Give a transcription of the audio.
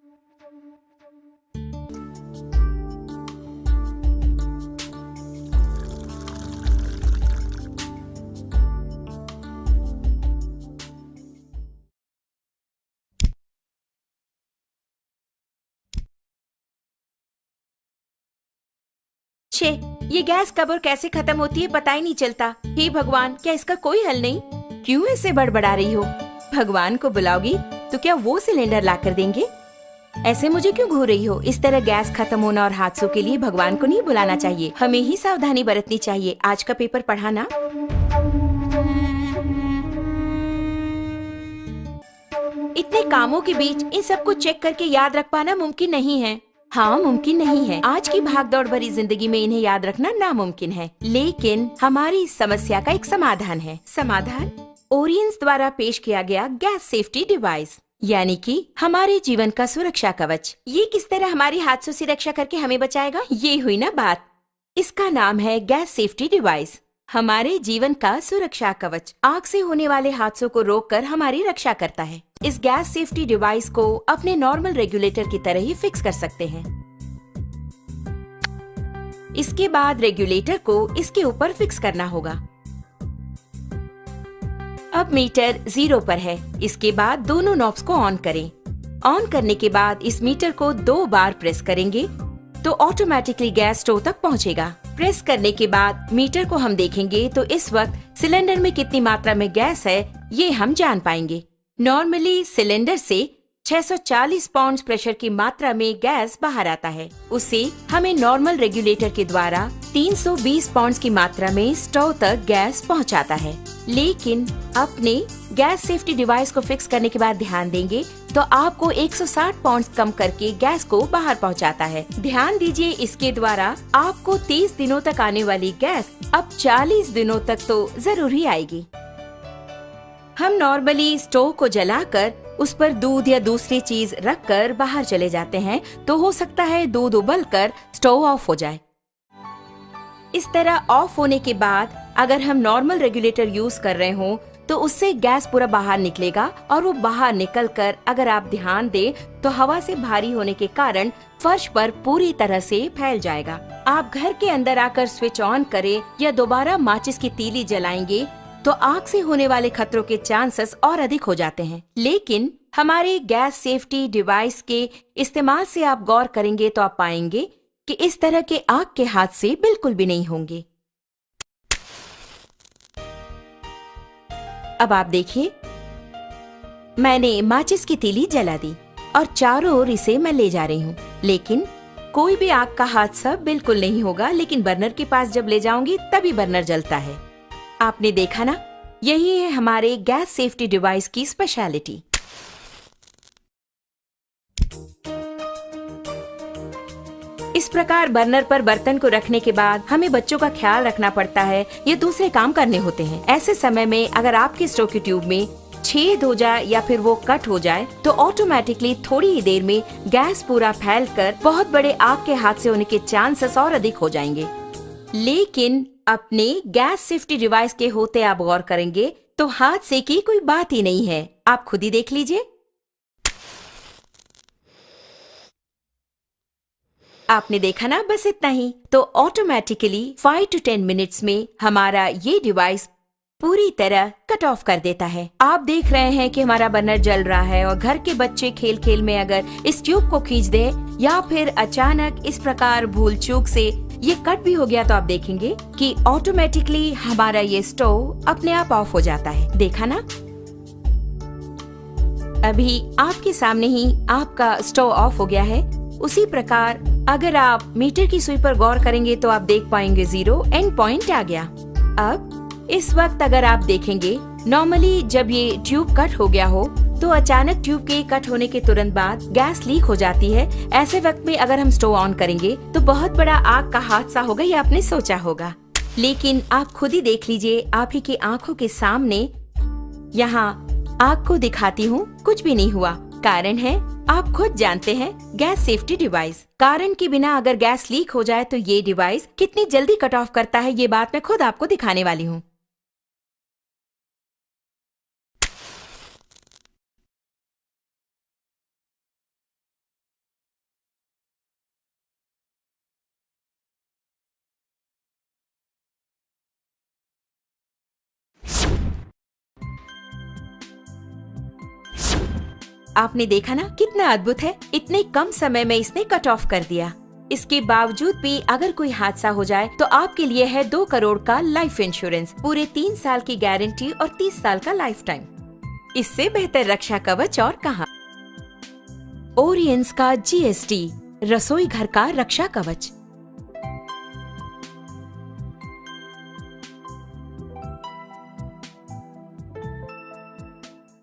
छे, ये गैस कब और कैसे खत्म होती है पता ही नहीं चलता। हे भगवान, क्या इसका कोई हल नहीं? क्यों ऐसे बड़बड़ा रही हो? भगवान को बुलाओगी तो क्या वो सिलेंडर ला कर देंगे? ऐसे मुझे क्यों घूर रही हो? इस तरह गैस खत्म होना और हादसों के लिए भगवान को नहीं बुलाना चाहिए, हमें ही सावधानी बरतनी चाहिए। आज का पेपर पढ़ा ना? इतने कामों के बीच इन सबको चेक करके याद रख पाना मुमकिन नहीं है। हाँ, मुमकिन नहीं है। आज की भागदौड़ भरी जिंदगी में इन्हें याद रखना नामुमकिन है, लेकिन हमारी इस समस्या का एक समाधान है। समाधान ओरियंस द्वारा पेश किया गया गैस सेफ्टी डिवाइस, यानी कि हमारे जीवन का सुरक्षा कवच। ये किस तरह हमारी हादसों से रक्षा करके हमें बचाएगा, ये हुई ना बात। इसका नाम है गैस सेफ्टी डिवाइस, हमारे जीवन का सुरक्षा कवच। आग से होने वाले हादसों को रोककर हमारी रक्षा करता है। इस गैस सेफ्टी डिवाइस को अपने नॉर्मल रेगुलेटर की तरह ही फिक्स कर सकते हैं। इसके बाद रेगुलेटर को इसके ऊपर फिक्स करना होगा। अब मीटर 0 पर है। इसके बाद दोनों नॉब्स को ऑन करें। ऑन करने के बाद इस मीटर को 2 बार प्रेस करेंगे तो ऑटोमेटिकली गैस स्टोव तक पहुंचेगा। प्रेस करने के बाद मीटर को हम देखेंगे तो इस वक्त सिलेंडर में कितनी मात्रा में गैस है ये हम जान पाएंगे। नॉर्मली सिलेंडर से 640 पाउंड प्रेशर की मात्रा में गैस बाहर आता है। उसे हमें नॉर्मल रेगुलेटर के द्वारा 320 पाउंड की मात्रा में स्टोव तक गैस पहुंचाता है। लेकिन अपने गैस सेफ्टी डिवाइस को फिक्स करने के बाद ध्यान देंगे तो आपको 160 पाउंड कम करके गैस को बाहर पहुंचाता है। ध्यान दीजिए, इसके द्वारा आपको 30 दिनों तक आने वाली गैस अब 40 दिनों तक तो जरूर ही आएगी। हम नॉर्मली स्टोव को जलाकर उस पर दूध या दूसरी चीज रखकर बाहर चले जाते हैं तो हो सकता है दूध उबलकर स्टोव ऑफ हो जाए। इस तरह ऑफ होने के बाद अगर हम नॉर्मल रेगुलेटर यूज कर रहे हो तो उससे गैस पूरा बाहर निकलेगा और वो बाहर निकलकर अगर आप ध्यान दें तो हवा से भारी होने के कारण फर्श पर पूरी तरह से फैल जाएगा। आप घर के अंदर आकर स्विच ऑन करें या दोबारा माचिस की तीली जलाएंगे तो आग से होने वाले खतरों के चांसेस और अधिक हो जाते हैं। लेकिन हमारे गैस सेफ्टी डिवाइस के इस्तेमाल से आप गौर करेंगे तो आप पाएंगे कि इस तरह के आग के हादसे बिल्कुल भी नहीं होंगे। अब आप देखिए, मैंने माचिस की तीली जला दी और चारों ओर इसे मैं ले जा रही हूँ, लेकिन कोई भी आग का हादसा बिल्कुल नहीं होगा। लेकिन बर्नर के पास जब ले जाऊंगी तभी बर्नर जलता है। आपने देखा ना, यही है हमारे गैस सेफ्टी डिवाइस की स्पेशलिटी। इस प्रकार बर्नर पर बर्तन को रखने के बाद हमें बच्चों का ख्याल रखना पड़ता है या दूसरे काम करने होते हैं। ऐसे समय में अगर आपके स्टोव की ट्यूब में छेद हो जाए या फिर वो कट हो जाए तो ऑटोमेटिकली थोड़ी ही देर में गैस पूरा फैलकर बहुत बड़े आग के हादसे होने के चांसेस और अधिक हो जाएंगे। लेकिन अपने गैस सेफ्टी डिवाइस के होते आप गौर करेंगे तो हादसे की कोई बात ही नहीं है। आप खुद ही देख लीजिए। आपने देखा ना, बस इतना ही। तो ऑटोमेटिकली 5 to 10 मिनट्स में हमारा ये डिवाइस पूरी तरह कट ऑफ कर देता है। आप देख रहे हैं कि हमारा बर्नर जल रहा है और घर के बच्चे खेल खेल में अगर इस ट्यूब को खींच दे या फिर अचानक इस प्रकार भूल चूक से ये कट भी हो गया तो आप देखेंगे कि ऑटोमेटिकली हमारा ये स्टोव अपने आप ऑफ हो जाता है। देखा ना, अभी आपके सामने ही आपका स्टोव ऑफ हो गया है। उसी प्रकार अगर आप मीटर की सुई पर गौर करेंगे तो आप देख पाएंगे 0 एंड पॉइंट आ गया। अब इस वक्त अगर आप देखेंगे, नॉर्मली जब ये ट्यूब कट हो गया हो तो अचानक ट्यूब के कट होने के तुरंत बाद गैस लीक हो जाती है। ऐसे वक्त में अगर हम स्टोव ऑन करेंगे तो बहुत बड़ा आग का हादसा होगा, ये आपने सोचा होगा। लेकिन आप खुद ही देख लीजिए, आप ही की आंखों के सामने यहाँ आग को दिखाती हूँ, कुछ भी नहीं हुआ। कारण है, आप खुद जानते हैं, गैस सेफ्टी डिवाइस। कारण के बिना अगर गैस लीक हो जाए तो ये डिवाइस कितनी जल्दी कट ऑफ करता है, ये बात मैं खुद आपको दिखाने वाली हूँ। आपने देखा ना कितना अद्भुत है, इतने कम समय में इसने कट ऑफ कर दिया। इसके बावजूद भी अगर कोई हादसा हो जाए तो आपके लिए है 2 करोड़ का लाइफ इंश्योरेंस, पूरे 3 साल की गारंटी और 30 साल का लाइफ टाइम। इससे बेहतर रक्षा कवच और कहाँ। ओरियंस का GST, रसोई घर का रक्षा कवच।